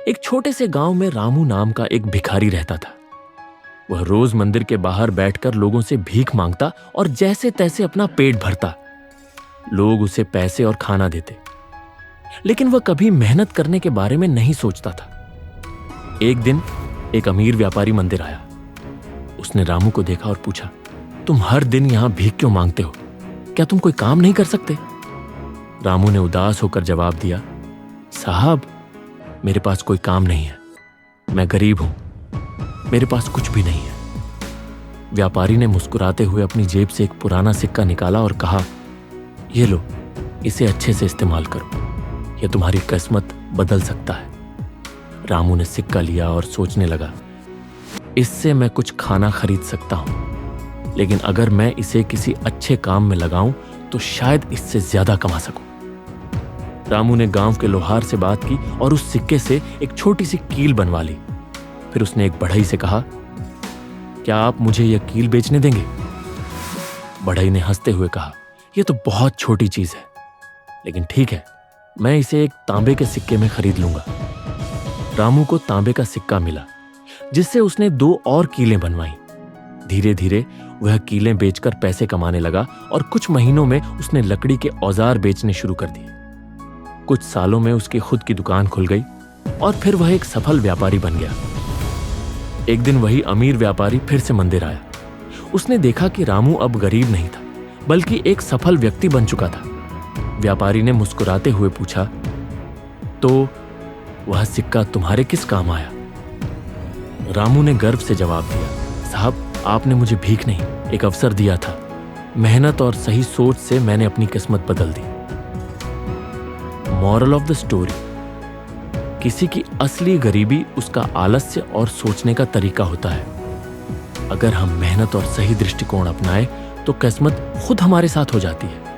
एक छोटे से गांव में रामू नाम का एक भिखारी रहता था। वह रोज मंदिर के बाहर बैठकर लोगों से भीख मांगता और जैसे तैसे अपना पेट भरता। लोग उसे पैसे और खाना देते, लेकिन वह कभी मेहनत करने के बारे में नहीं सोचता था। एक दिन एक अमीर व्यापारी मंदिर आया। उसने रामू को देखा और पूछा, तुम हर दिन यहां भीख क्यों मांगते हो? क्या तुम कोई काम नहीं कर सकते? रामू ने उदास होकर जवाब दिया, साहब, मेरे पास कोई काम नहीं है। मैं गरीब हूं, मेरे पास कुछ भी नहीं है। व्यापारी ने मुस्कुराते हुए अपनी जेब से एक पुराना सिक्का निकाला और कहा, ये लो, इसे अच्छे से इस्तेमाल करो, यह तुम्हारी किस्मत बदल सकता है। रामू ने सिक्का लिया और सोचने लगा, इससे मैं कुछ खाना खरीद सकता हूं, लेकिन अगर मैं इसे किसी अच्छे काम में लगाऊं तो शायद इससे ज्यादा कमा सकूं। रामू ने गांव के लोहार से बात की और उस सिक्के से एक छोटी सी कील बनवा ली। फिर उसने एक बढ़ई से कहा, क्या आप मुझे यह कील बेचने देंगे? बढ़ई ने हंसते हुए कहा, यह तो बहुत छोटी चीज है, लेकिन ठीक है, मैं इसे एक तांबे के सिक्के में खरीद लूंगा। रामू को तांबे का सिक्का मिला, जिससे उसने 2 और कीलें बनवाईं। धीरे धीरे वह कीलें बेचकर पैसे कमाने लगा और कुछ महीनों में उसने लकड़ी के औजार बेचने शुरू कर दिए। कुछ सालों में उसकी खुद की दुकान खुल गई और फिर वह एक सफल व्यापारी बन गया। एक दिन वही अमीर व्यापारी फिर से मंदिर आया। उसने देखा कि रामू अब गरीब नहीं था, बल्कि एक सफल व्यक्ति बन चुका था। व्यापारी ने मुस्कुराते हुए पूछा, तो वह सिक्का तुम्हारे किस काम आया? रामू ने गर्व से जवाब दिया, साहब, आपने मुझे भीख नहीं, एक अवसर दिया था। मेहनत और सही सोच से मैंने अपनी किस्मत बदल दी। मॉरल ऑफ द स्टोरी, किसी की असली गरीबी उसका आलस्य और सोचने का तरीका होता है। अगर हम मेहनत और सही दृष्टिकोण अपनाएं तो किस्मत खुद हमारे साथ हो जाती है।